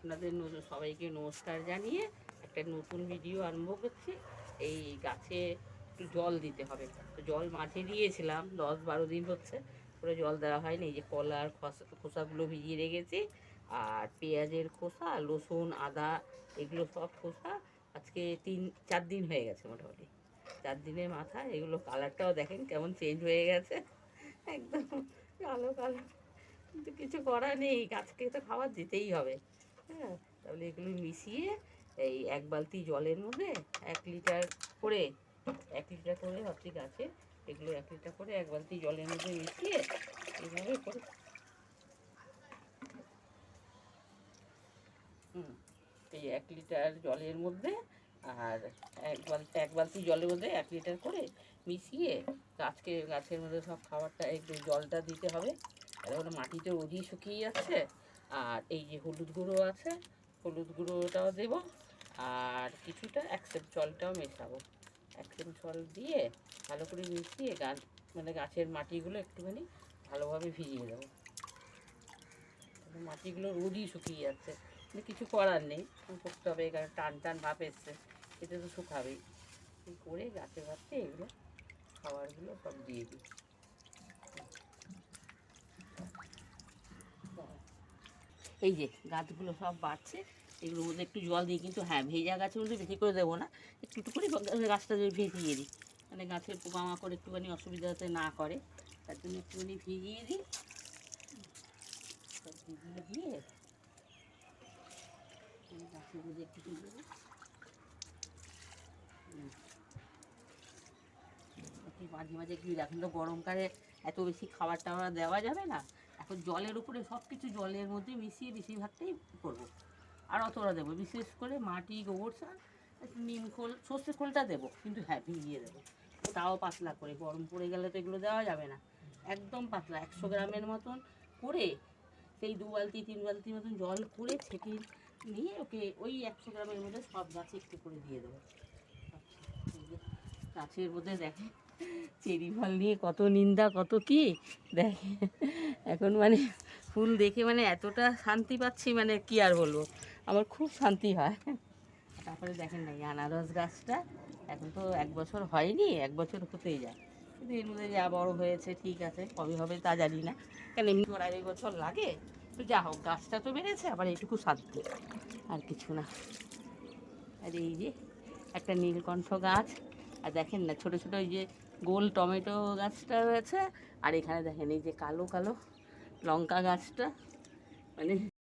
আপনাদের সবাইকে নমস্কার জানিয়ে একটা নতুন ভিডিও আরম্ভ করছি। এই গাছে একটু জল দিতে হবে, তো জল মাঠে দিয়েছিলাম, 10-12 দিন হচ্ছে পুরো জল দেওয়া হয়নি। এই যে কলার খোসাগুলো ভিজিয়ে রেখেছি, আর পেঁয়াজের খোসা, রসুন, আদা, এগুলো সব খোসা আজকে 3-4 দিন হয়ে গেছে মোটামুটি। 4 দিনের মাথায় এগুলো কালারটাও দেখেন কেমন চেঞ্জ হয়ে গেছে, একদম কালো কালো। কিন্তু কিছু করার নেই, গাছকে তো খাবার দিতেই হবে। হ্যাঁ, তাহলে এগুলো মিশিয়ে এই 1 বালতি জলের মধ্যে 1 লিটার করে 1 লিটার করে ভাবছি গাছে, এগুলো 1 লিটার করে 1 বালতি জলের মধ্যে মিশিয়ে এইভাবে করে এই 1 লিটার জলের মধ্যে আর 1 বালতি জলের মধ্যে 1 লিটার করে মিশিয়ে গাছের মধ্যে সব খাবারটা একটু জলটা দিতে হবে। এখন মাটিতে রোজই শুকিয়ে যাচ্ছে। আর এই যে হলুদ গুঁড়ো আছে, হলুদ গুঁড়োটাও দেবো, আর কিছুটা 1 চামচ জলটাও মেশাবো। 1 চামচ জল দিয়ে ভালো করে মিশিয়ে গাছের মাটিগুলো একটুখানি ভালোভাবে ভিজিয়ে দেবো। মাটিগুলো রোজই শুকিয়ে যাচ্ছে, কিন্তু কিছু করার নেই, করতে হবে, কারণ টান টান ভাব এসছে, এতে তো শুকাবেই। এই করে গাছে গাছে এগুলো খাবারগুলো সব দিয়ে দিই। এই যে গাছগুলো সব বাড়ছে, এগুলোর মধ্যে একটু জল দিই, কিন্তু হ্যাঁ, ভেজা গাছের মধ্যে বেশি করে দেবো না, একটু একটু করে গাছটা ভিজিয়ে দিই, মানে গাছের পোকামাকড় একটুখানি অসুবিধা যাতে না করে, তার জন্য একটুখানি ভিজিয়ে দিই। ভিজিয়ে দিয়ে গাছের মধ্যে একটু দেবো। মাঝে মাঝে একটু, এখন তো গরমকালে এত বেশি খাবার টাবার দেওয়া যাবে না, এখন জলের উপরে সব কিছু জলের মধ্যে মিশিয়ে বেশিরভাগটাই করবো। আর অতটা দেবো, বিশেষ করে মাটি, গোবর সার, একটু নিম খোল, সর্ষে খোলটা দেবো, কিন্তু হ্যাঁ ভিজিয়ে দেবো, তাও পাতলা করে। গরম পড়ে গেলে তো এগুলো দেওয়া যাবে না, একদম পাতলা 100 গ্রামের মতন করে, সেই 2 বালতি 3 বালতির মতন জল করে ছেঁকে নিয়ে ওকে ওই 100 গ্রামের মধ্যে সব গাছে একটু করে দিয়ে দেবো। গাছের মধ্যে দেখে চেরি ফল নিয়ে কত নিন্দা, কত কি দেখে, এখন মানে ফুল দেখে মানে এতটা শান্তি পাচ্ছি, মানে কি আর বলবো, আমার খুব শান্তি হয়। তারপরে দেখেন না, এই আনারস গাছটা এখন তো 1 বছর হয়নি, 1 বছর হতেই যায়, কিন্তু এর মধ্যে যা বড় হয়েছে, ঠিক আছে, কবে হবে তা জানি না, কেন এমনি 2.5 বছর লাগে, তো যা হোক, গাছটা তো বেড়েছে, আবার এইটুকু শান্তি, আর কিছু না। আর এই যে একটা নীলকণ্ঠ গাছ, আর দেখেন না ছোটো ছোটো এই যে গোল টমেটো গাছটা রয়েছে, আর এখানে দেখেন এই যে কালো কালো লঙ্কা গাছটা, মানে